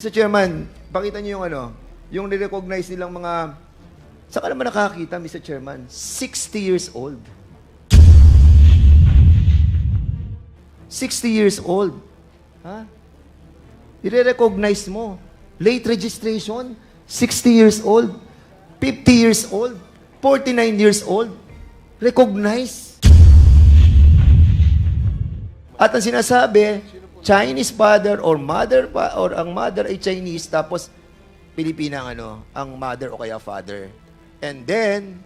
Sa Chairman, pakita niyo yung yung ni-recognize nilang mga, saan ka naman nakakita, Mr. Chairman? 60 years old. 60 years old. Ha? I-recognize mo. Late registration, 60 years old, 50 years old, 49 years old. Recognize. At ang sinasabi, Chinese father or mother or ang mother ay Chinese tapos Pilipina ang mother o kaya father. And then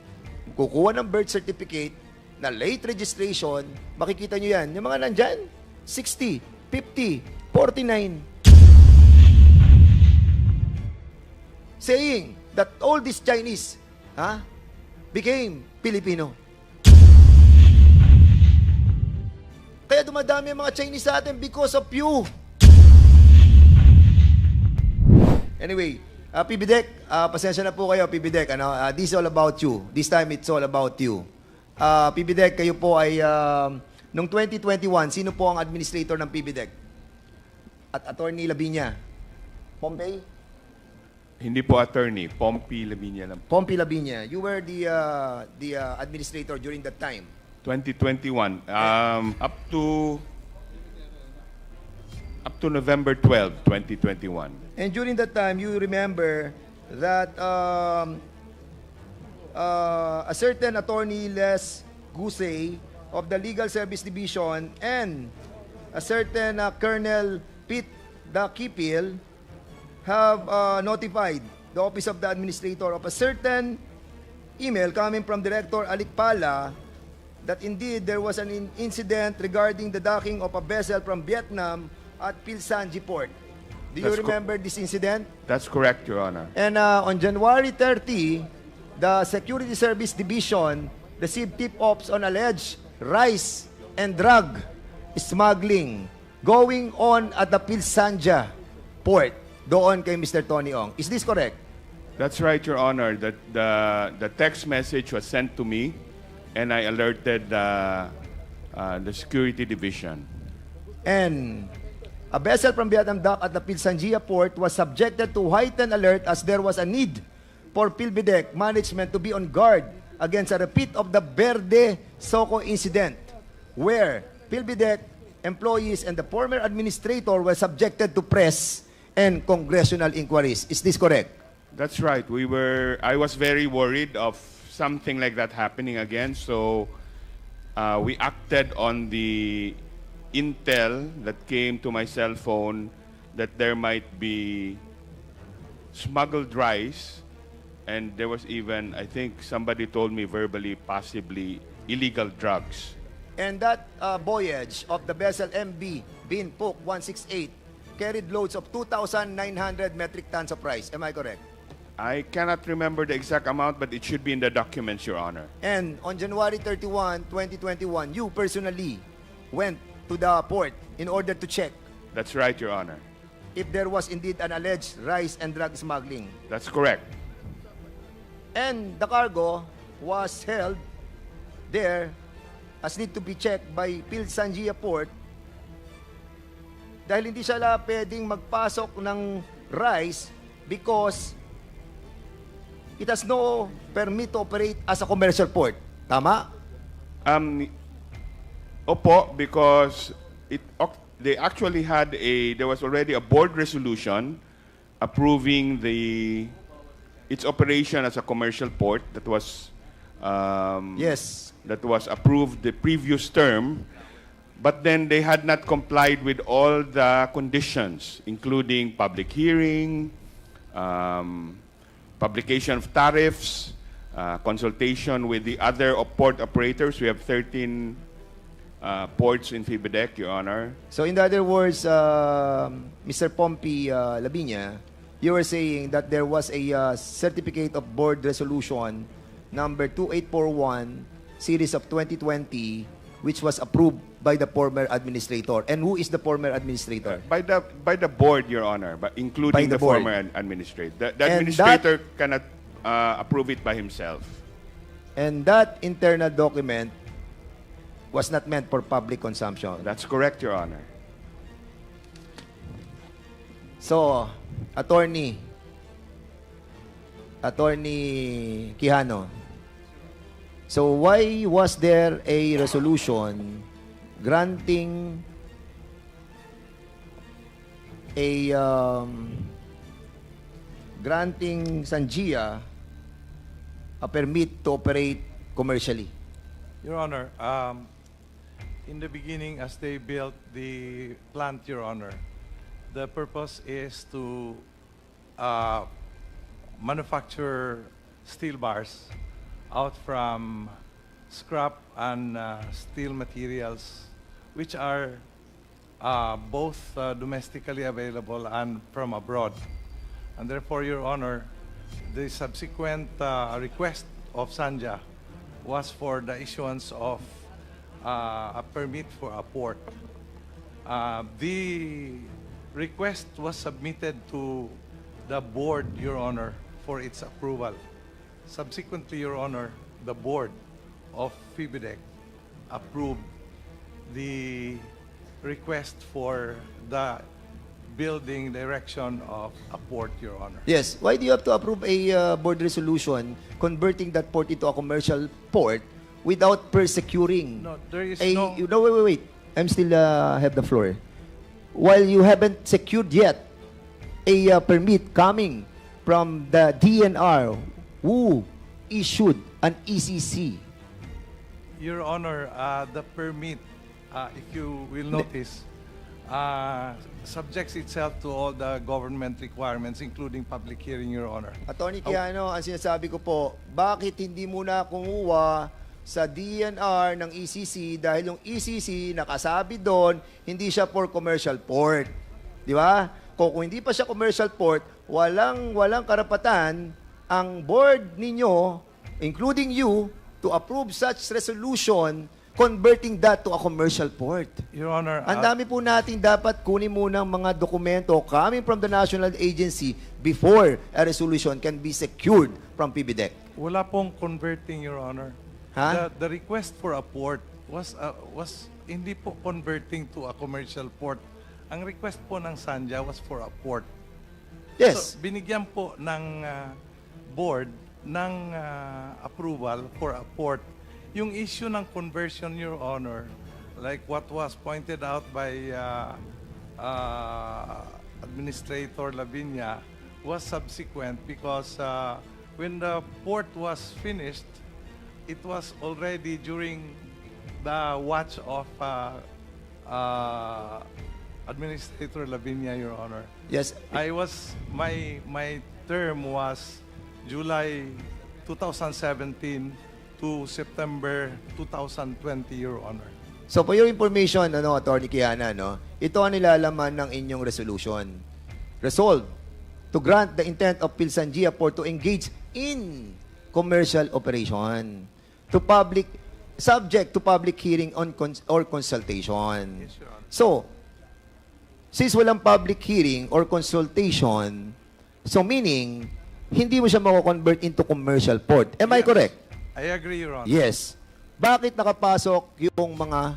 kukuha ng birth certificate na late registration, makikita nyo yan. Yung mga nandyan, 60, 50, 49. Saying that all these Chinese became Filipino. Kaya dumadami ang mga Chinese sa atin because of you. Anyway, PBDEC, pasensya na po kayo, PBDEC. This is all about you. This time, it's all about you. PBDEC, kayo po ay, noong 2021, sino po ang administrator ng PBDEC? At Attorney Labinya? Pompey? Hindi po attorney, Pompey Labinya lang. Pompey Labinya. You were the administrator during that time. 2021, up to November 12, 2021. And during that time, you remember that a certain attorney Les Gusey of the Legal Service Division and a certain Colonel Pete Dakipil have notified the Office of the Administrator of a certain email coming from Director Alikpala that indeed there was an incident regarding the docking of a vessel from Vietnam at Pilsanji Port. Do you remember this incident? That's correct, Your Honor. And on January 30, the Security Service Division received tip-offs on alleged rice and drug smuggling going on at the Pilsanja Port doon kay Mr. Tony Ong. Is this correct? That's right, Your Honor. That the text message was sent to me, and I alerted the Security Division. And a vessel from Vietnam dock at the Pilsanjia Port was subjected to heightened alert as there was a need for PhilBidec management to be on guard against a repeat of the Verde Soco incident, where PhilBidec employees and the former administrator were subjected to press and congressional inquiries. Is this correct? That's right. I was very worried of something like that happening again, so we acted on the intel that came to my cell phone that there might be smuggled rice, and there was even, I think somebody told me verbally, possibly illegal drugs. And that voyage of the vessel MB Binpok 168 carried loads of 2,900 metric tons of rice. Am I correct? I cannot remember the exact amount, but it should be in the documents, Your Honor. And on January 31, 2021, you personally went to the port in order to check That's right, Your Honor. if there was indeed an alleged rice and drug smuggling. That's correct. And the cargo was held there as need to be checked by Pilsanjia Port dahil hindi sila pwedeng magpasok ng rice because it has no permit to operate as a commercial port. Tama? Opo, because they actually had there was already a board resolution approving its operation as a commercial port that was Yes. that was approved the previous term, but then they had not complied with all the conditions, including public hearing, publication of tariffs, consultation with the other port operators. We have 13 ports in FEBIDEC, Your Honor. So in other words, Mr. Pompey Labinya, you were saying that there was a certificate of board resolution number 2841 series of 2020 which was approved by the former administrator. And who is the former administrator? By the board, Your Honor, but including By the the board. former administrator. The And administrator cannot approve it by himself. And that internal document was not meant for public consumption. That's correct, Your Honor. So, Attorney Quijano. So, why was there a resolution granting granting Sanjia a permit to operate commercially? Your Honor, in the beginning, as they built the plant, Your Honor, the purpose is to manufacture steel bars out from scrap and steel materials, which are both domestically available and from abroad. And therefore, Your Honor, the subsequent request of Sanja was for the issuance of a permit for a port. The request was submitted to the board, Your Honor, for its approval. Subsequently, Your Honor, the board of FIBIDEC approved the request for the building direction of a port, Your Honor. Yes. Why do you have to approve a board resolution converting that port into a commercial port without persecuting? No, there is a, no... No, wait. I'm still have the floor. While you haven't secured yet a permit coming from the DNR who issued an ECC. Your Honor, the permit, if you will notice, subjects itself to all the government requirements, including public hearing, Your Honor. Attorney Quijano, ang sinasabi ko po, bakit hindi muna kumuha sa DNR ng ECC dahil yung ECC nakasabi doon, hindi siya for commercial port. Di ba? Kung hindi pa siya commercial port, walang karapatan ang board ninyo, including you, to approve such resolution converting that to a commercial port. Your Honor, Ang dami po nating dapat kunin muna ng mga dokumento coming from the national agency before a resolution can be secured from PBDEC. wala pong converting, Your Honor. Ha? The request for a port was hindi po converting to a commercial port. Ang request po ng Sanja was for a port. Yes. So, binigyan po ng board ng approval for a port. Yung issue ng conversion, Your Honor, like what was pointed out by Administrator Lavinia, was subsequent because when the port was finished, it was already during the watch of Administrator Lavinia, Your Honor. Yes. My term was July 2017 to September 2020, Your Honor. So for your information, Attorney Quijana, ito ang nilalaman ng inyong resolution. Resolved to grant the intent of Pilsangia Port to engage in commercial operation subject to public hearing or consultation. Yes, Your Honor. So, since walang public hearing or consultation, so meaning, hindi mo siya mako-convert into commercial port. Am I Yes. correct? I agree, Your Honor. Yes. Bakit nakapasok yung mga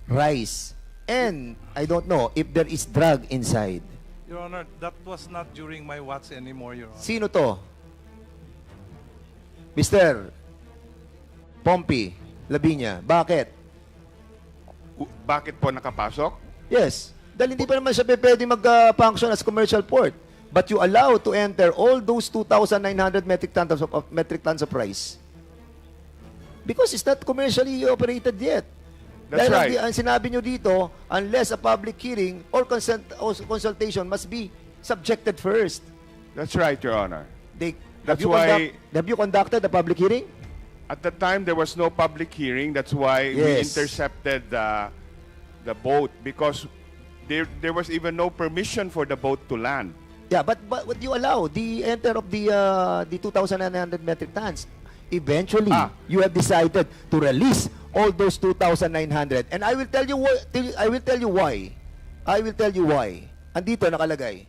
rice? And I don't know if there is drug inside. Your Honor, that was not during my watch anymore, Your Honor. Sino to? Mr. Pompey Lavinia. Bakit? Bakit po nakapasok? Yes. Dahil hindi pa naman siya pwede mag-function as commercial port. But you allow to enter all those 2,900 metric tons of rice. Because it's not commercially operated yet. That's Dahil right. ang sinabi nyo dito, unless a public hearing or consultation must be subjected first. That's right, Your Honor. Have you conducted a public hearing? At the time, there was no public hearing. That's why we Yes. intercepted the boat because there was even no permission for the boat to land. Yeah, but would you allow the enter of the 2,900 metric tons? Eventually, you have decided to release all those 2,900. And I will tell you why. Andito nakalagay.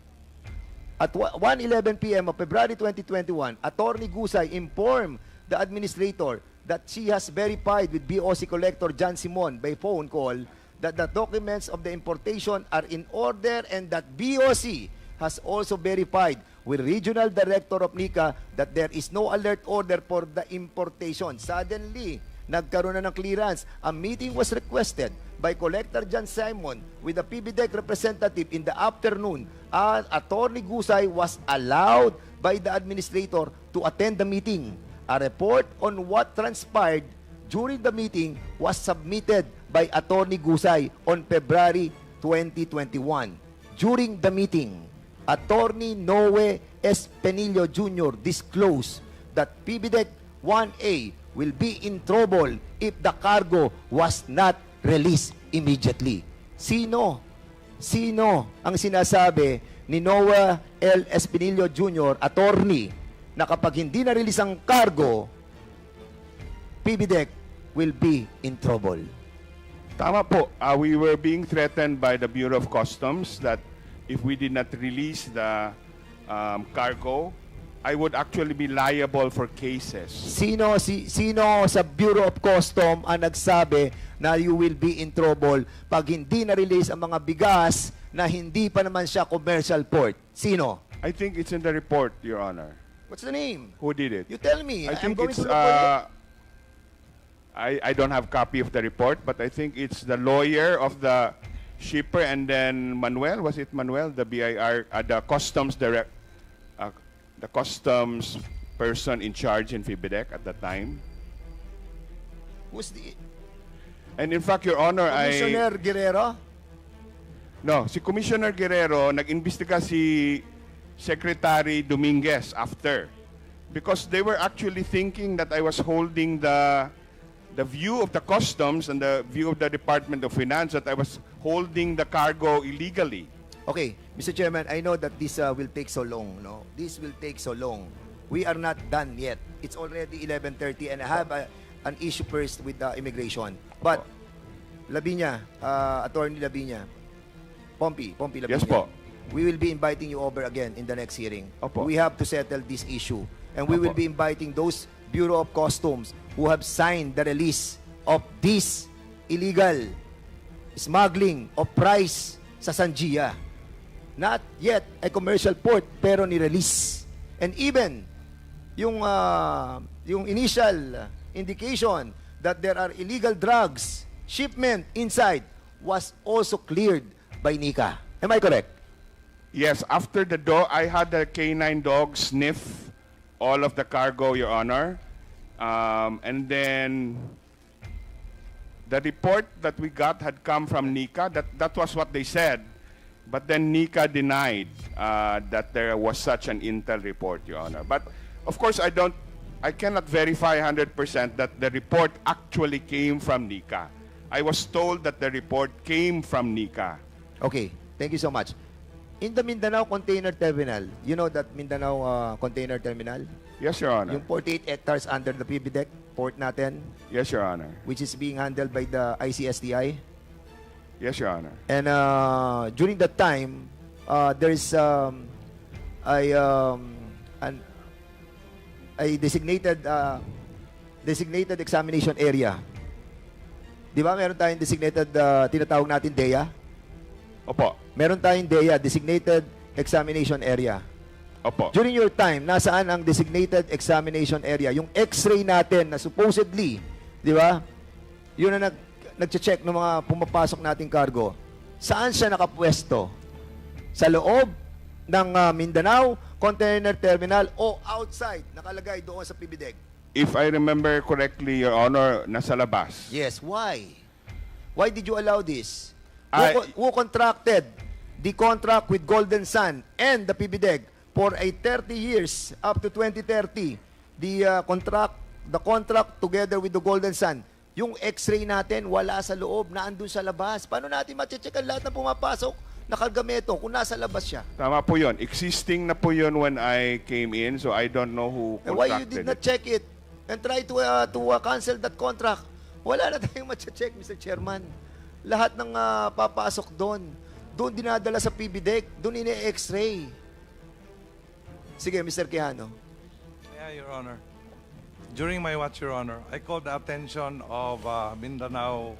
At 1:11 p.m. of February 2021, Attorney Gusay informed the administrator that she has verified with BOC Collector John Simon by phone call that the documents of the importation are in order and that BOC has also verified with Regional Director of NICA that there is no alert order for the importation. Suddenly, nagkaroon na ng clearance. A meeting was requested by Collector John Simon with the PBDEC representative in the afternoon. Attorney Gusay was allowed by the administrator to attend the meeting. A report on what transpired during the meeting was submitted by Attorney Gusay on February 2021. During the meeting, Attorney Noe S. Penillo Jr. disclosed that PBDEC 1A will be in trouble if the cargo was not released immediately. Sino ang sinasabi ni Noe L. S. Penillo Jr., attorney, na kapag hindi na-release ang cargo, PBDEC will be in trouble? Tama po. We were being threatened by the Bureau of Customs that if we did not release the cargo, I would actually be liable for cases. Sino sa Bureau of Customs ang nagsabi na you will be in trouble pag hindi na-release ang mga bigas na hindi pa naman siya commercial port? Sino? I think it's in the report, Your Honor. What's the name? Who did it? You tell me. I think I'm going it's to look for it. I don't have copy of the report, but I think it's the lawyer of the shipper and then Manuel, was it Manuel, the BIR, the customs the customs person in charge in FIBIDEC at the time. Who's the And in fact, Your Honor, Commissioner Guerrero? No, si Commissioner Guerrero, nag-imbestiga si Secretary Dominguez after. Because they were actually thinking that I was holding the view of the customs and the view of the Department of Finance that I was holding the cargo illegally. Okay, Mr. Chairman, I know that this will take so long, no? This will take so long. We are not done yet. It's already 11:30 and I have an issue first with the immigration. But, Labinya, Attorney Labinya, Pompey Labinya. Yes po. We will be inviting you over again in the next hearing. Opo. We have to settle this issue. And we will Opo. be inviting those Bureau of Customs who have signed the release of this illegal smuggling of price sa Sanjia. Not yet a commercial port, pero ni-release. And even, yung initial indication that there are illegal drugs, shipment inside, was also cleared by NICA. Am I correct? Yes, after the dog, I had the canine dog sniff all of the cargo, Your Honor. And then the report that we got had come from NICA. That was what they said. But then NICA denied that there was such an intel report, Your Honor. But of course, I cannot verify 100% that the report actually came from NICA. I was told that the report came from NICA. Okay, thank you so much. In the Mindanao Container Terminal, you know that Mindanao Container Terminal? Yes, Your Honor. Yung 48 hectares under the PBDEC port natin, Yes, Your Honor. which is being handled by the ICSDI. Yes, Your Honor. And during that time, there is a designated examination area. Di ba meron tayong designated, tinatawag natin DEA? Opo. Meron tayong DEA, designated examination area. Opo. During your time, nasaan ang designated examination area? Yung x-ray natin na supposedly, di ba? Yun na nag-check ng mga pumapasok nating cargo. Saan siya nakapwesto? Sa loob ng Mindanao Container Terminal o outside, nakalagay doon sa PBDEC? If I remember correctly, Your Honor, nasa labas. Yes, why? Why did you allow this? I- Who contracted the contract with Golden Sun and the PBDEC for a 30 years up to 2030? The contract together with the Golden Sun. Yung x-ray natin wala sa loob, naandun sa labas. Paano natin ma-check ang lahat na pumapasok na kargamento kung nasa labas siya? Tama po yun. Existing na po yun when I came in, so I don't know who And why you contracted did not it. check it and try to cancel that contract? Wala na tayong ma-check, Mr. Chairman. Lahat ng papasok doon dinadala sa PBDEC, doon ini-x-ray. Sige, Mr. Quijano. Yeah, Your Honor. During my watch, Your Honor, I called the attention of Mindanao.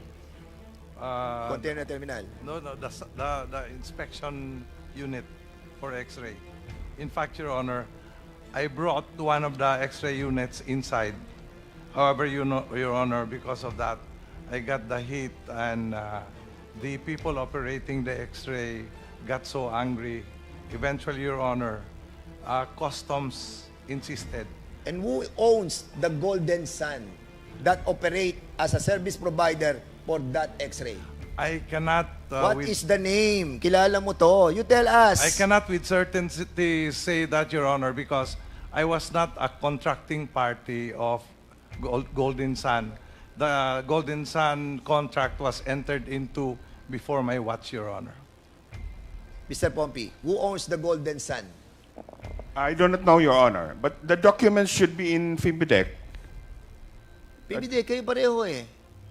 Container Terminal. No, the inspection unit for X-ray. In fact, Your Honor, I brought one of the X-ray units inside. However, Your Honor, because of that, I got the heat, and the people operating the X-ray got so angry. Eventually, Your Honor, customs insisted. And who owns the Golden Sun that operate as a service provider for that X-ray? I cannot... What is the name? Kilala mo to. You tell us. I cannot with certainty say that, Your Honor, because I was not a contracting party of Golden Sun. The Golden Sun contract was entered into before my watch, Your Honor. Mr. Pompey, who owns the Golden Sun? I do not know, Your Honor, but the documents should be in FIBIDEC. PBD, kayo pareho eh.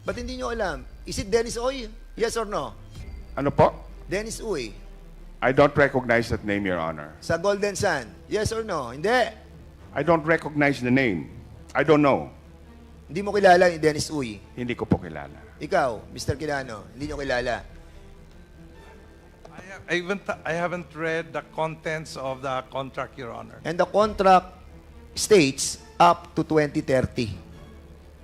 Ba't hindi nyo alam? Is it Dennis Oy? Yes or no? Ano po? Dennis Uy. I don't recognize that name, Your Honor. Sa Golden Sun? Yes or no? Hindi. I don't recognize the name. I don't know. Hindi mo kilala ni Dennis Uy. Hindi ko po kilala. Ikaw, Mr. Quilano, hindi nyo kilala. I haven't read the contents of the contract, Your Honor. And the contract states up to 2030.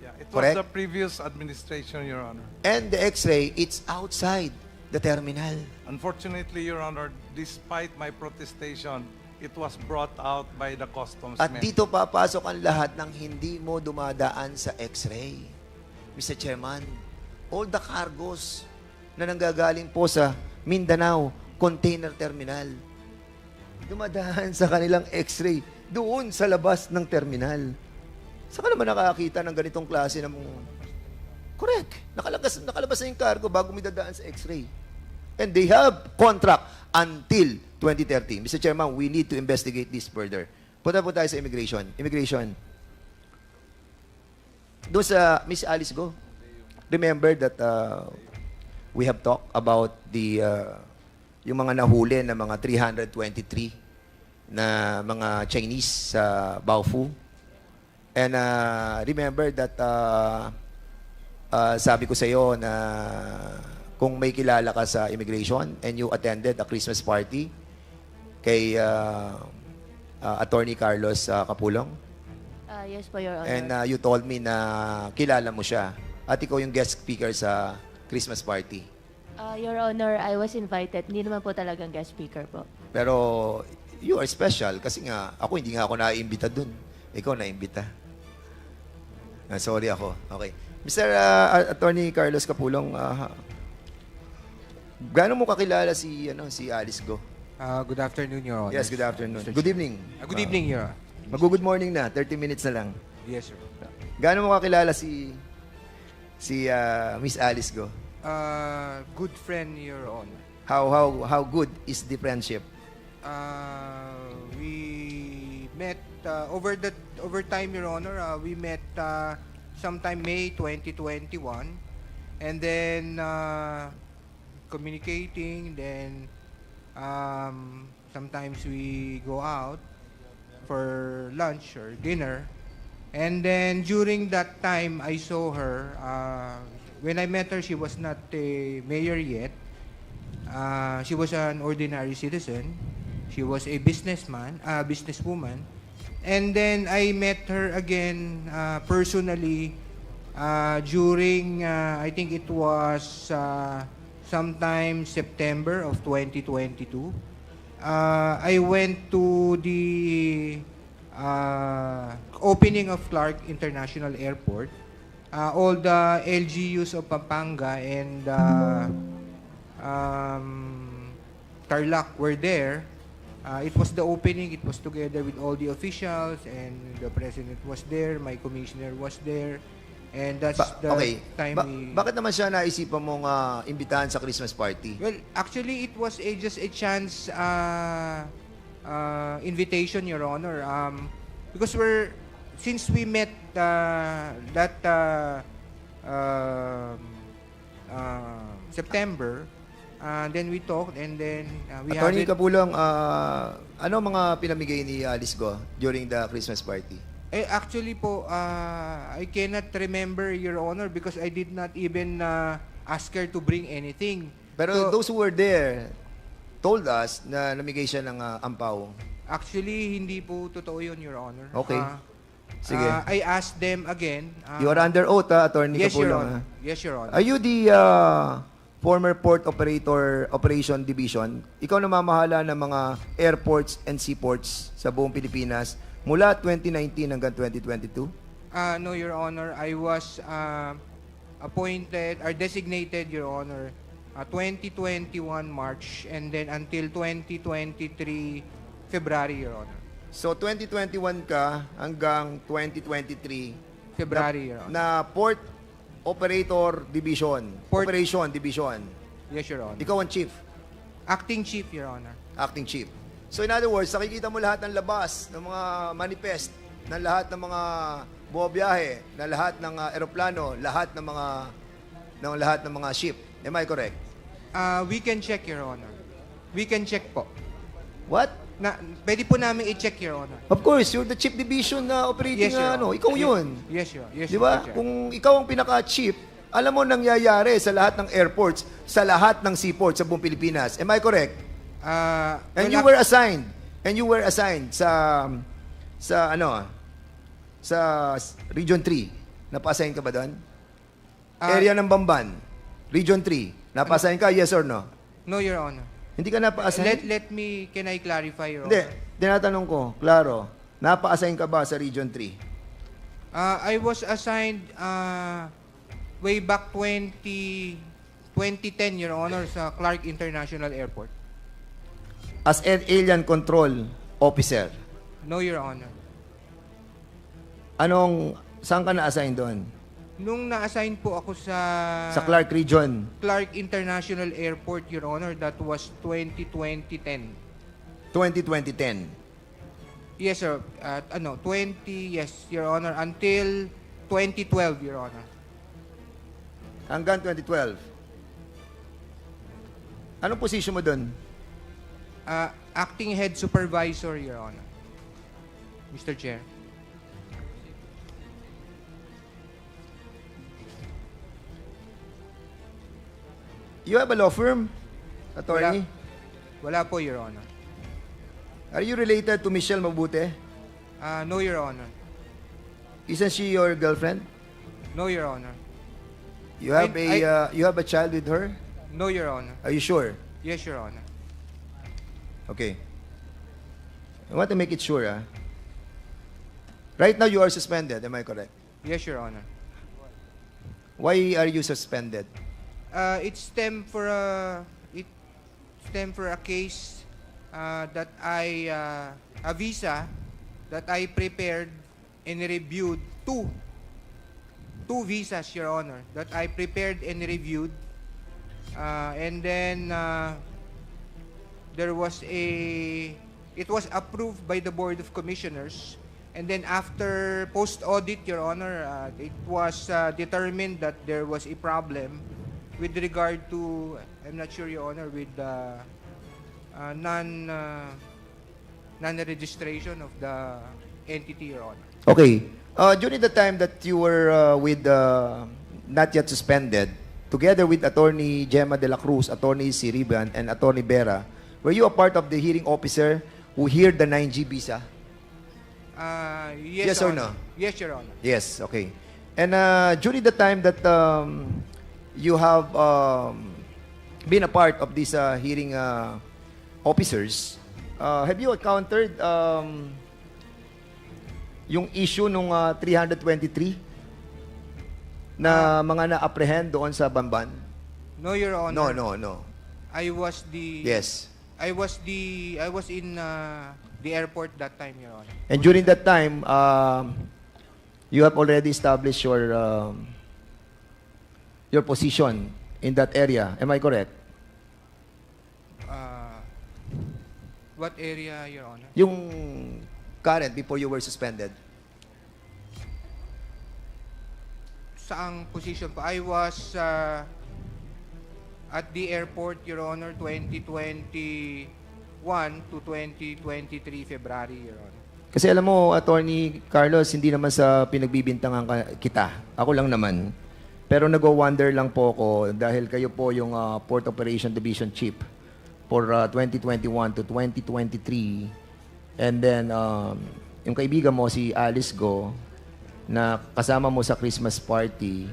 Yeah, it was Correct? the previous administration, Your Honor. And the X-ray, it's outside the terminal. Unfortunately, Your Honor, despite my protestation, it was brought out by the customs At men. dito papasok ang lahat ng hindi mo dumadaan sa X-ray. Mr. Chairman, all the cargos na nanggagaling po sa Mindanao Container Terminal, dumadaan sa kanilang X-ray doon sa labas ng terminal. Saan ka naman nakakita ng ganitong klase ng... Correct. Nakalabas na yung cargo bago may dadaan sa X-ray. And they have contract until 2030. Mr. Chairman, we need to investigate this further. Punta po tayo sa immigration. Immigration. Doon sa Miss Alice Go, remember that we have talked about the yung mga nahuli na mga 323 na mga Chinese sa Baofu. And remember that sabi ko sa iyo na kung may kilala ka sa immigration and you attended a Christmas party kay Attorney Carlos Capulong. Yes po, Your Honor. And you told me na kilala mo siya. At ikaw yung guest speaker sa Christmas party. Your Honor, I was invited. Hindi naman po talagang guest speaker po. Pero you are special kasi nga ako hindi nga ako naiimbita dun. Ikaw naiimbita. Sorry ako. Okay. Mr. Attorney Carlos Capulong, gaano mo kakilala si Alice Go? Good afternoon, Your Honor. Yes, good afternoon. Good evening. Good evening, Your Honor. Mag-good morning na. 30 minutes na lang. Yes, sir. Gaano mo kakilala si Miss Alice Go? Good friend, Your Honor. How good is the friendship? We met over time, Your Honor. We met sometime May 2021, and then communicating. Then sometimes we go out for lunch or dinner, and then during that time I saw her. When I met her, she was not a mayor yet. She was an ordinary citizen. She was a businesswoman. And then I met her again personally during, I think it was sometime September of 2022. I went to the opening of Clark International Airport. All the LGUs of Pampanga and Tarlac were there. It was the opening. It was together with all the officials, and the president was there. My commissioner was there, and that's the time we... Bakit naman siya naisipan mong imbitahan sa Christmas party? Well, actually, it was just a chance invitation, Your Honor. Because since we met September, then we talked, and then we Attorney have Capulong, ano mga pinamigay ni Alice Go during the Christmas party? actually po, I cannot remember, Your Honor, because I did not even ask her to bring anything. Pero So, those who were there told us na namigay siya ng ampaw. Actually, hindi po totoo yun, Your Honor. Okay. Sige. I asked them again. You are under oath, Attorney Yes, Your Capulong. Honor. Yes, Your Honor. Are you the former Port Operator Operation Division? Ikaw namamahala ng mga airports and seaports sa buong Pilipinas mula 2019 hanggang 2022? No, Your Honor. I was appointed or designated, Your Honor, 2021 March and then until 2023 February, Your Honor. So 2021 ka hanggang 2023 February, Your Honor. na Port Operator Division. Port- Operation Division. Yes, Your Honor. Ikaw ang chief, Acting Chief, Your Honor. acting chief. So in other words, nakikita mo lahat ng labas, ng mga manifest, ng lahat ng mga buwabiyahe, ng lahat ng eroplano, lahat ng mga ship. Am I correct? We can check, Your Honor. We can check po. What? Pwede po namin i-check, Your Honor. Of course, you're the chief division na operating Yes, Your Honor. Ikaw yun. Yes, Your Honor. Yes, Di ba? Mr. Chair. Kung ikaw ang pinaka-chief, alam mo nangyayari sa lahat ng airports, sa lahat ng seaports sa buong Pilipinas. Am I correct? And you were assigned. sa Region 3. Napa-assign ka ba doon? Area ng Bamban. Region 3. Napa-assign ka, yes or no? No, Your Honor. Hindi ka napa-assign? Can I clarify, Your Hindi. Honor? Tinatanong ko, klaro. Napa-assign ka ba sa Region 3? I was assigned way back 2010, Your Honor, sa Clark International Airport. As an alien control officer. No, Your Honor. Saan ka na-assign doon? Nung na-assign po ako sa Clark Region. Clark International Airport, Your Honor, that was 2010. 2010. Yes, sir. Yes, Your Honor, until 2012, Your Honor. Hanggang 2012. Anong position mo doon? Acting Head Supervisor, Your Honor. Mr. Chair. You have a law firm, attorney? Wala po, Your Honor. Are you related to Michelle Mabute? No, Your Honor. Isn't she your girlfriend? No, Your Honor. You have you have a child with her? No, Your Honor. Are you sure? Yes, Your Honor. Okay. I want to make it sure, Right now you are suspended, am I correct? Yes, Your Honor. Why are you suspended? It stemmed for a case that a visa that I prepared and reviewed two visas, Your Honor, that I prepared and reviewed, and then it was approved by the Board of Commissioners, and then after post-audit, Your Honor, it was determined that there was a problem with regard to, I'm not sure, Your Honor, with the non-registration of the entity, Your Honor. Okay. During the time that you were with not yet suspended, together with Attorney Gemma de la Cruz, Attorney Siriban, and Attorney Vera, were you a part of the hearing officer who heard the 9G visa? Yes, Yes Your or Honor. no? Yes, Your Honor. Yes, okay. And during the time that you have been a part of these hearing officers, have you encountered yung issue nung 323 na mga na-apprehend doon sa Bamban? No, Your Honor. No. I was the Yes. I was in the airport that time, Your Honor. And during that time, you have already established your position in that area. Am I correct? What area, Your Honor? Yung current before you were suspended. Saang position po? I was at the airport, Your Honor, 2021 to 2023 February, Your Honor. Kasi alam mo, Attorney Carlos, hindi naman sa pinagbibintangan kita. Ako lang naman. Pero nag-wonder lang po ako dahil kayo po yung Port Operation Division Chief. for 2021 to 2023. And then, yung kaibigan mo, si Alice Go, na kasama mo sa Christmas party,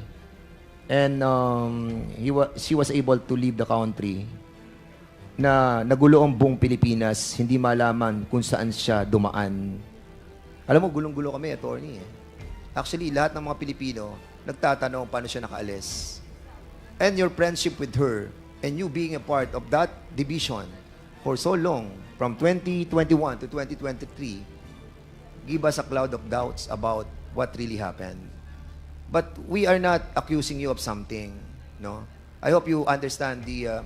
and she was able to leave the country, na nagulo ang buong Pilipinas, hindi malaman kung saan siya dumaan. Alam mo, gulong-gulo kami, attorney. Actually, lahat ng mga Pilipino, nagtatanong paano siya nakaalis. And your friendship with her, and you being a part of that division for so long, from 2021 to 2023, give us a cloud of doubts about what really happened. But we are not accusing you of something, no? I hope you understand the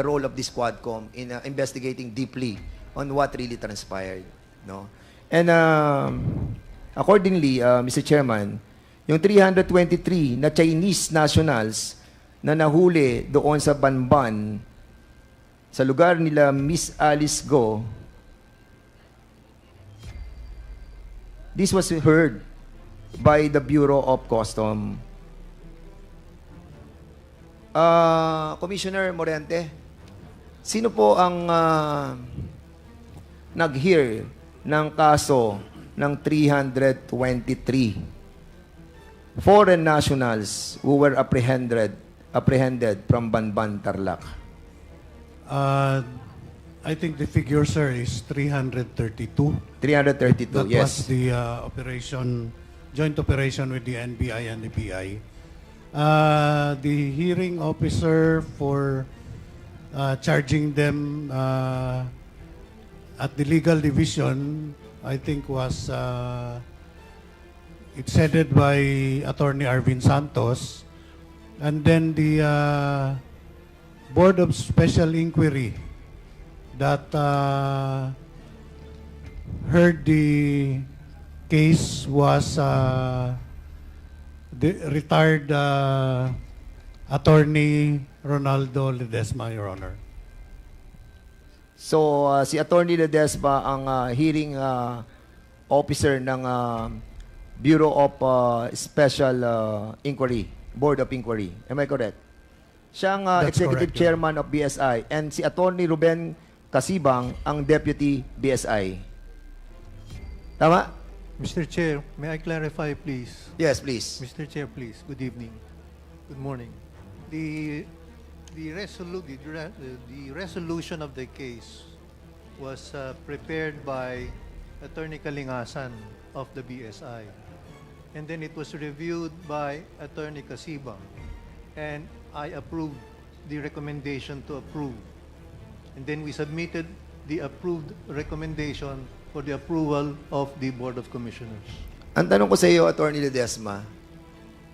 role of this Quadcom in investigating deeply on what really transpired, no? And accordingly, Mr. Chairman, yung 323 na Chinese nationals na nahuli doon sa Banban, sa lugar nila Miss Alice Go, this was heard by the Bureau of Custom. Commissioner Morente, sino po ang nag-hear ng kaso ng 323 foreign nationals who were apprehended from Banban, Tarlac? I think the figure, sir, is 332. 332, That yes. was the joint operation with the NBI and the BI. The hearing officer for charging them at the legal division, I think was, it's headed by Attorney Arvin Santos. And then the Board of Special Inquiry that heard the case was the retired Attorney Ronaldo Ledesma, Your Honor. So, si Attorney Ledesma ang hearing officer ng Bureau of Special Inquiry, Board of Inquiry. Am I correct? Siya ang That's Executive correct, Chairman of BSI, and si Attorney Ruben Casibang ang Deputy BSI. Tama? Mr. Chair, may I clarify, please? Yes, please. Mr. Chair, please. Good evening. Good morning. The resolution of the case was prepared by Attorney Kalingasan of the BSI. And then it was reviewed by Attorney Casibang. And I approved the recommendation to approve. And then we submitted the approved recommendation for the approval of the Board of Commissioners. Ang tanong ko sa iyo, Attorney Ledesma,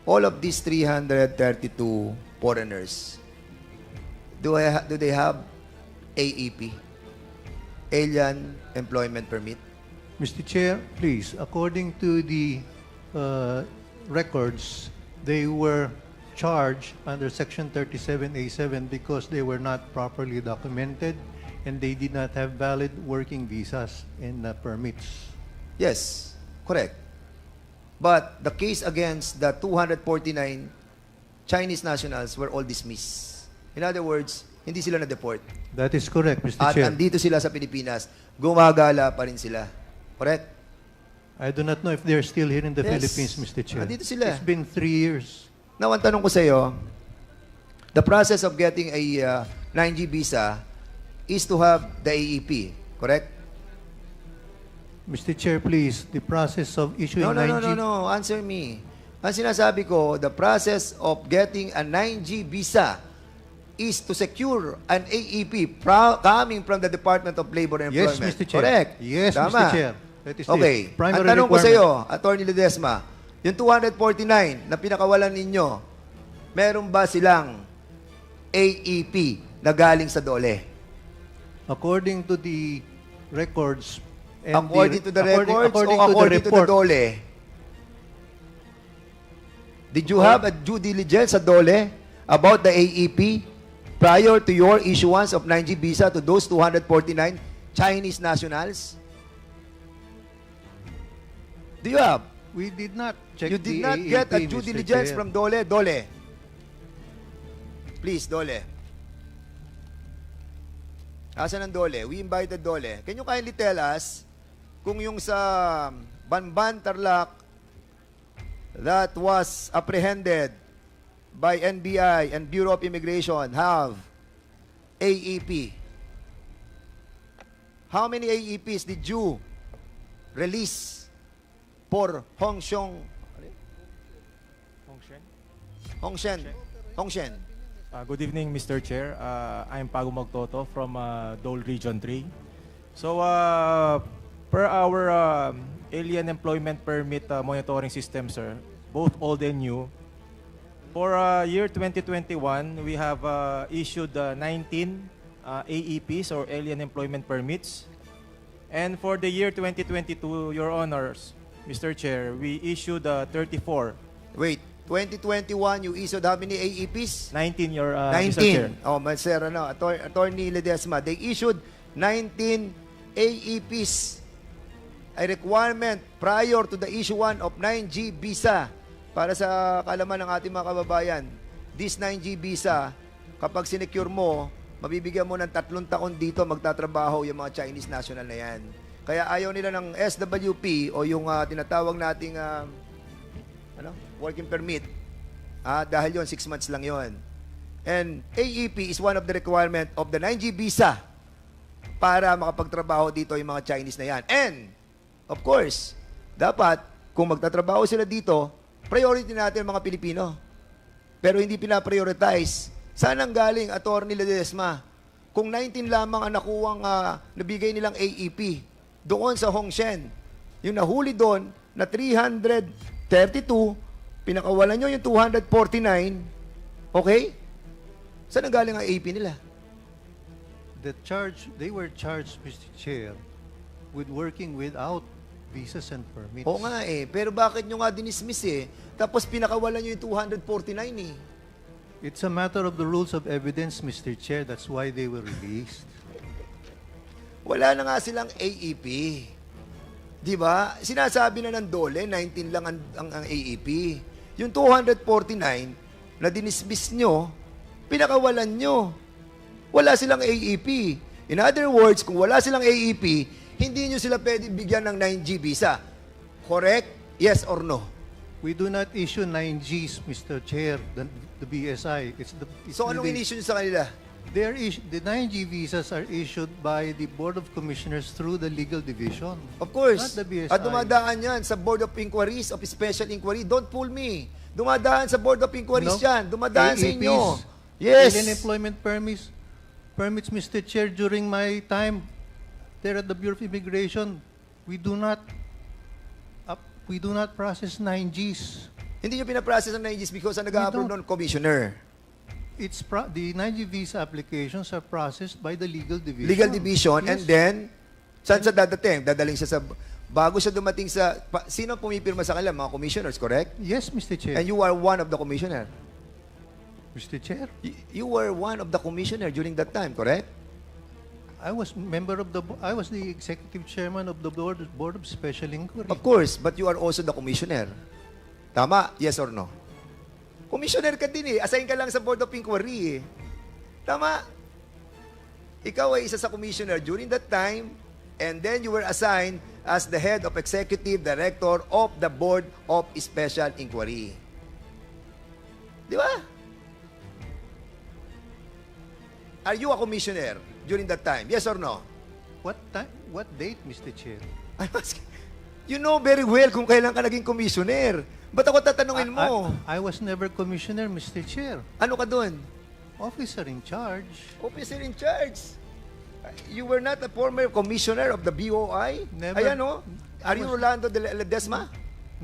all of these 332 foreigners, do they have AEP, Alien Employment Permit? Mr. Chair, please, according to the records, they were charged under Section 37A7 because they were not properly documented and they did not have valid working visas and permits. Yes, correct. But the case against the 249 Chinese nationals were all dismissed. In other words, hindi sila na-deport. That is correct, Mr. At Chair. nandito sila sa Pilipinas. Gumagala pa rin sila. Correct? I do not know if they're still here in the Yes. Philippines, Mr. Chair. Nandito sila. It's been 3 years. Now, ang tanong ko sa iyo, the process of getting a 9G visa is to have the AEP, correct? Mr. Chair, please, the process of issuing No, 9G... no. Answer me. Ang sinasabi ko, the process of getting a 9G visa is to secure an AEP coming from the Department of Labor and Yes, Employment. Mr. Chair. Correct? Yes, Tama. Mr. Chair. That is Okay. the primary Ang tanong ko sa requirement. iyo, Attorney Ledesma, yung 249 na pinakawalan ninyo, meron ba silang AEP na galing sa DOLE? According to the records... and According to the records according o to the according to the report, DOLE? Did you have a due diligence sa DOLE about the AEP prior to your issuance of 9G visa to those 249 Chinese nationals? Do you have? we did not check You the did not AEP, get a due Mr. diligence Chair. from DOLE? DOLE. Please, DOLE. Asan ang Dole? We invited Dole. Can you kindly tell us kung yung sa Banban, Tarlac that was apprehended by NBI and Bureau of Immigration have AEP? How many AEPs did you release for Hongshen? Good evening, Mr. Chair. I'm Pago Magtoto from Dole Region 3. So, per our alien employment permit monitoring system, sir, both old and new, for year 2021, we have issued 19 AEPs or alien employment permits. And for the year 2022, Your Honors, Mr. Chair, we issued 34. Wait, 2021, you issued how many AEPs? 19, Mr. Chair. 19. Oh, Sir, Attorney Ledesma, they issued 19 AEPs, a requirement prior to the issuance of 9G visa. Para sa kaalaman ng ating mga kababayan, this 9G visa, kapag sinecure mo, mabibigyan mo ng 3 taon dito magtatrabaho yung mga Chinese national na yan. Kaya ayaw nila ng SWP o yung tinatawag nating working permit. Dahil yon 6 months lang yon. And AEP is one of the requirement of the 9G visa para makapagtrabaho dito yung mga Chinese na yan. And, of course, dapat, kung magtatrabaho sila dito, priority natin mga Pilipino. Pero hindi pinaprioritize. Saan ang galing, Attorney Ledesma? Kung 19 lamang ang nakuwang nabigay nilang AEP doon sa Hongshen, yung nahuli doon na 332, pinakawalan nyo yung 249, okay? Saan ang galing ang AEP nila? They were charged, Mr. Chair, with working without visas and permits. Oo nga pero bakit nyo nga dinismiss Tapos pinakawalan nyo yung 249 It's a matter of the rules of evidence, Mr. Chair. That's why they were released. Wala na nga silang AEP. Di ba? Sinasabi na ng Dole, 19 lang ang AEP. Yung 249 na dinismiss nyo, pinakawalan nyo. Wala silang AEP. In other words, kung wala silang AEP, hindi nyo sila pwede bigyan ng 9G visa. Correct? Yes or no? We do not issue 9Gs, Mr. Chair, the BSI. So anong in-issue nyo sa kanila? The 9G visas are issued by the Board of Commissioners through the Legal Division. Of course. Not the BSI. At dumadaan yan sa Board of Inquiries, of Special Inquiry. Don't fool me. Dumadaan sa Board of Inquiries yan. Dumadaan sa inyo. Yes. Alien employment permits, Mr. Chair, during my time there at the Bureau of Immigration, we do not process 9Gs. Hindi nyo pinaprocess ang 9Gs because ang nag-a-approve nun, Commissioner. The 9G visa applications are processed by the Legal Division. Legal Division, Yes. and then, saan sa dadating? Dadaling siya sa, bago siya dumating sa, sino pumipirma sa kanila? Mga commissioners, correct? Yes, Mr. Chair. And you are one of the commissioner. Mr. Chair, You were one of the commissioner during that time, correct? I was the executive chairman of the Board of Special Inquiry. Of course, but you are also the commissioner. Tama? Yes or no? Commissioner ka din Assign ka lang sa Board of Inquiry Tama? Ikaw ay isa sa commissioner during that time, and then you were assigned as the head of executive director of the Board of Special Inquiry. Di ba? Are you a commissioner during that time? Yes or no? What date, Mr. Chair? I'm asking. You know very well kung kailan ka naging commissioner. Ba't ako tatanungin mo? I was never commissioner, Mr. Chair. Ano ka doon? Officer in charge. Officer in charge. You were not a former commissioner of the BOI? Never. Ayan o. Are you Rolando de Ledesma?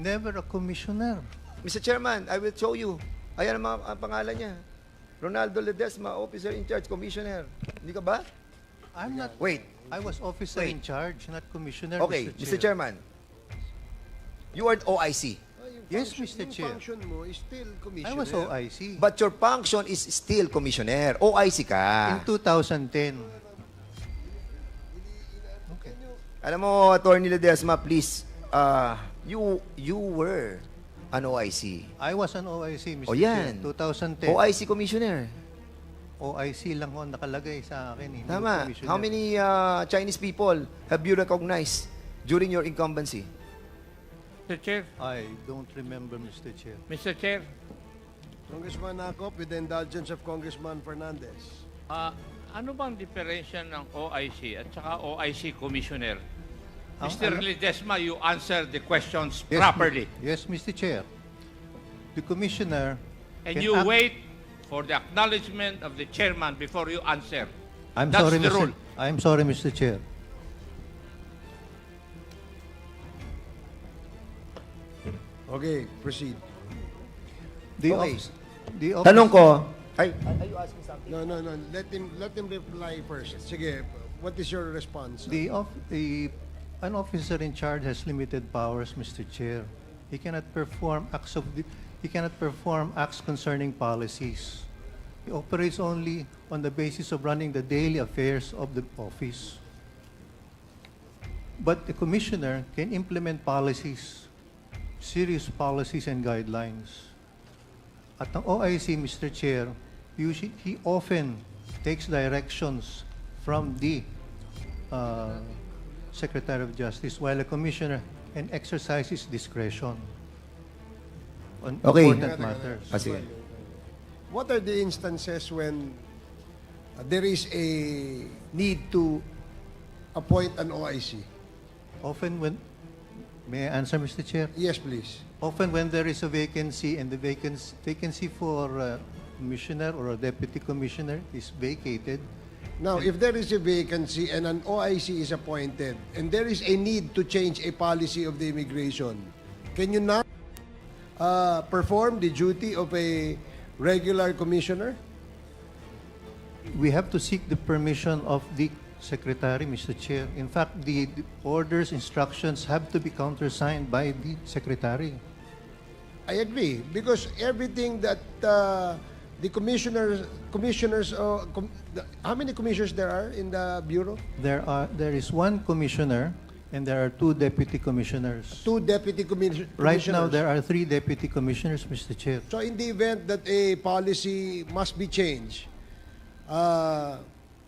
Never a commissioner. Mr. Chairman, I will show you. Ayan ang pangalan niya. Ronaldo Ledesma, officer in charge, commissioner. Hindi ka ba? I'm not. Wait. I was officer in charge, not commissioner, Okay, Mr. Chairman. You are OIC. Yes, Mr. Chair. Function mo is still commissioner. I was OIC. But your function is still commissioner. OIC ka. In 2010. Okay. Alam mo, Attorney Ledesma, please, you were an OIC. I was an OIC, Mr. O yan. Chair, 2010. OIC commissioner. OIC lang ho nakalagay sa akin. Hindi Tama. commissioner. How many Chinese people have you recognized during your incumbency? Mr. Chair, I don't remember, Mr. Chair. Mr. Chair, Congressman Acop, with the indulgence of Congressman Fernandez. ano bang diferensya ng OIC at saka OIC Commissioner? Ang- Mr. ano- Ledesma, you answer the questions Yes, properly. Yes, Mr. Chair. The commissioner And can you act- wait for the acknowledgement of the chairman before you answer. I'm That's sorry, the Mr. rule. I'm sorry, Mr. Chair. Okay, proceed. The Okay. the Tanong ko, ay, No. Let him reply first. Sige, what is your response? An officer in charge has limited powers, Mr. Chair. He cannot perform acts concerning policies. He operates only on the basis of running the daily affairs of the office. But the commissioner can implement policies, serious policies and guidelines. At ang OIC, Mr. Chair, he often takes directions from the Secretary of Justice, while a commissioner can exercise his discretion on Okay. important matters. sige. What are the instances when there is a need to appoint an OIC? Often when, may I answer, Mr. Chair? Yes, please. Often when there is a vacancy and the vacancy for a commissioner or a deputy commissioner is vacated, Now, if there is a vacancy and an OIC is appointed and there is a need to change a policy of the immigration, can you not perform the duty of a regular commissioner? we have to seek the permission of the secretary, Mr. Chair. In fact, the orders, instructions have to be countersigned by the secretary. I agree, because everything that the commissioners, how many commissioners there are in the bureau? There is one commissioner and there are two deputy commissioners. Two deputy commissioners. Right now, there are three deputy commissioners, Mr. Chair. So in the event that a policy must be changed,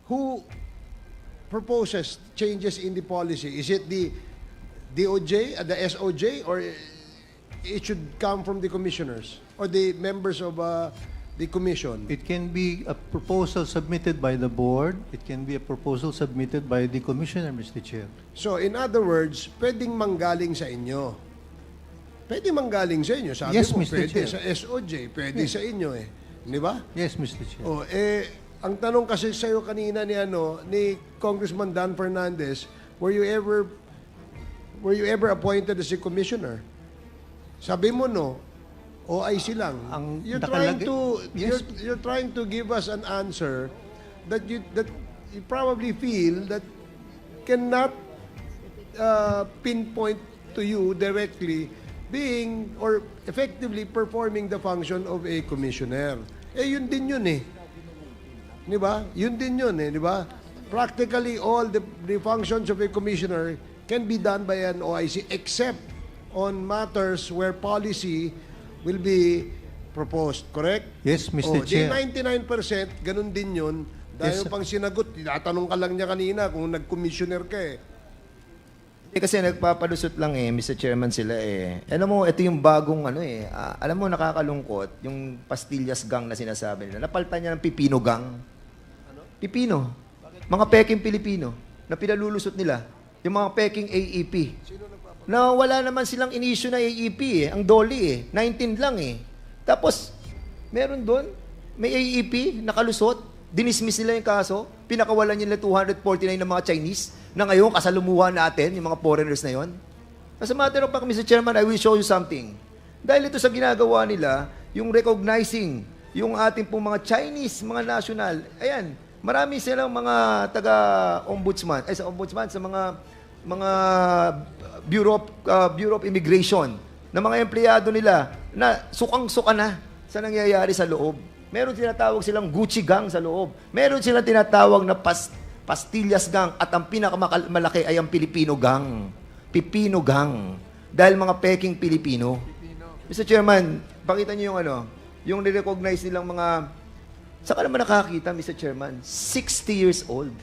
who proposes changes in the policy? Is it the DOJ, the SOJ, or it should come from the commissioners or the members of the commission? It can be a proposal submitted by the board. It can be a proposal submitted by the commissioner, Mr. Chair. So in other words, pwedeng manggaling sa inyo. Pwede manggaling sa inyo. Sabi Yes, mo, Mr. pwede Chair. sa SOJ, pwede sa inyo eh. Di ba? Yes, Mr. Chair. Oh, ang tanong kasi sa iyo kanina ni Congressman Dan Fernandez, were you ever appointed as a commissioner? Sabi mo no, OIC lang. Ang You're nakalagay- trying to Yes. you're trying to give us an answer that you probably feel that cannot pinpoint to you directly being or effectively performing the function of a commissioner. Yun din yun eh. Di ba? Yun din yun eh, di ba? Practically all the functions of a commissioner can be done by an OIC except on matters where policy will be proposed, correct? Yes, Mr. Di Chair. 99%, ganun din yun. Dahil Yes, pang sinagot, tinatanong ka lang niya kanina kung nag-commissioner ka eh. Kasi nagpapalusot lang Mr. Chairman sila Alam mo, ito yung bagong alam mo, nakakalungkot, yung pastillas gang na sinasabi nila. Napalitan niya ng pipino gang. Pipino. Mga peking Pilipino na pinalulusot nila. Yung mga peking AEP. Na wala naman silang in-issue na AEP Ang Dolly 19 lang Tapos, meron doon, may AEP, nakalusot, dinismiss nila yung kaso, pinakawalan nila 249 ng mga Chinese, na ngayon kasalumuhan natin, yung mga foreigners na yon. As a matter of fact, Mr. Chairman, I will show you something. Dahil ito sa ginagawa nila, yung recognizing, yung ating pong mga Chinese, mga national, ayan, marami silang mga taga-ombudsman, sa ombudsman, sa mga Bureau of Immigration, na mga empleyado nila, na sukang-suka na sa nangyayari sa loob. Meron tinatawag silang Gucci gang sa loob. Meron silang tinatawag na pastillas gang at ang pinakamalaki ay ang Filipino gang. Pipino gang. Dahil mga peking Pilipino. Mr. Chairman, pakita niyo yung yung ni-recognize nilang mga Saan ka naman nakakita, Mr. Chairman? 60 years old.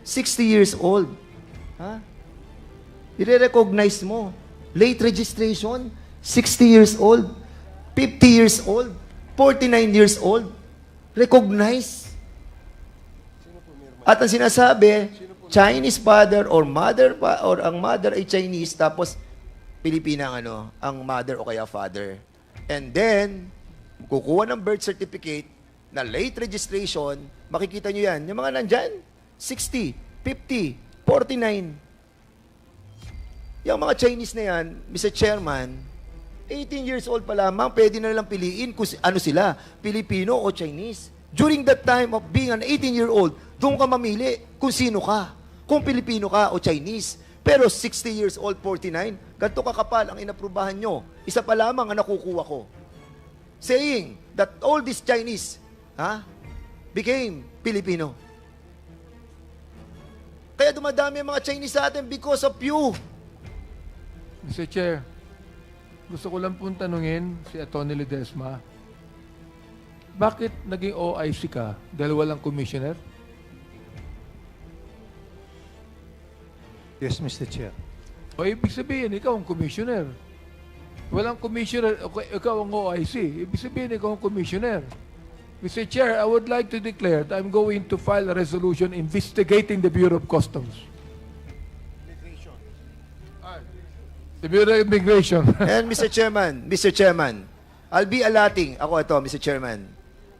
60 years old. Ha? I-recognize mo. Late registration, 60 years old, 50 years old, 49 years old. Recognize. At ang sinasabi, Chinese father or mother or ang mother ay Chinese tapos Pilipina ang mother o kaya father. And then kukuha ng birth certificate na late registration, makikita nyo yan. Yung mga nandyan, 60, 50, 49. Yung mga Chinese na yan, Mr. Chairman, 18 years old pa lamang, pwede na nilang piliin kung ano sila, Pilipino o Chinese. During that time of being an 18-year-old, doon ka mamili kung sino ka, kung Pilipino ka o Chinese. Pero 60 years old, 49, ganito kakapal ang inaprubahan nyo. Isa pa lamang ang nakukuha ko. Saying that all these Chinese became Filipino. Kaya dumadami ang mga Chinese sa atin because of you. Mr. Chair, gusto ko lang pong tanungin si Atty. Ledesma, bakit naging OIC ka dahil walang commissioner? Yes, Mr. Chair. O ibig sabihin, ikaw ang commissioner. Walang commissioner, ikaw ang OIC. Ibig sabihin, ikaw ang commissioner. Mr. Chair, I would like to declare that I'm going to file a resolution investigating the Bureau of Customs. The Bureau of Immigration. And Mr. Chairman, I'll be allotting, Mr. Chairman,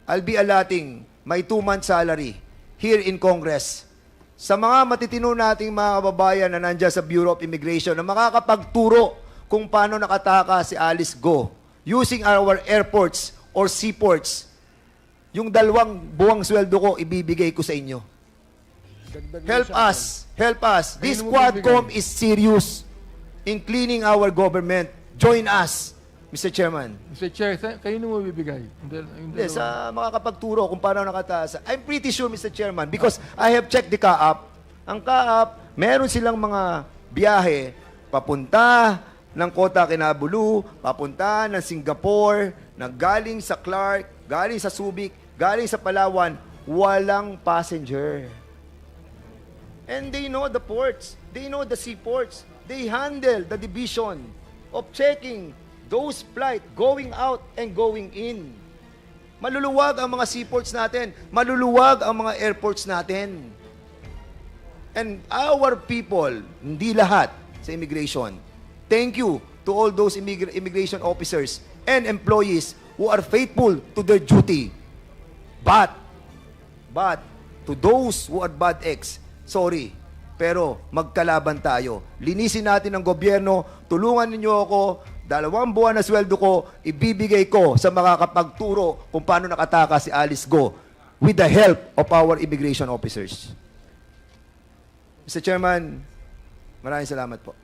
I'll be allotting my 2-month salary here in Congress sa mga matitino nating mga kababayan na nandiyan sa Bureau of Immigration na makakapagturo kung paano nakataka si Alice Go using our airports or seaports. Yung 2 buwang sweldo ko, ibibigay ko sa inyo. Help us. This Quadcom is serious in cleaning our government. Join us, Mr. Chairman. Mr. Chair, kayo mo bibigay? Hindi, sa makakapagturo kung paano nakataas. I'm pretty sure, Mr. Chairman, because I have checked the CAAP. Ang CAAP, meron silang mga biyahe papunta ng Kota Kinabalu, papunta ng Singapore, galing sa Clark, galing sa Subic, galing sa Palawan, walang passenger. And they know the ports. They know the seaports. They handle the division of checking those flights going out and going in. Maluluwag ang mga seaports natin. Maluluwag ang mga airports natin. And our people, hindi lahat sa immigration, thank you to all those immigration officers and employees who are faithful to their duty. But to those who are bad eggs, sorry, pero magkalaban tayo. Linisin natin ang gobyerno, tulungan ninyo ako, 2 buwan na sweldo ko, ibibigay ko sa makakapagturo kung paano nakataka si Alice Go with the help of our immigration officers. Mr. Chairman, maraming salamat po.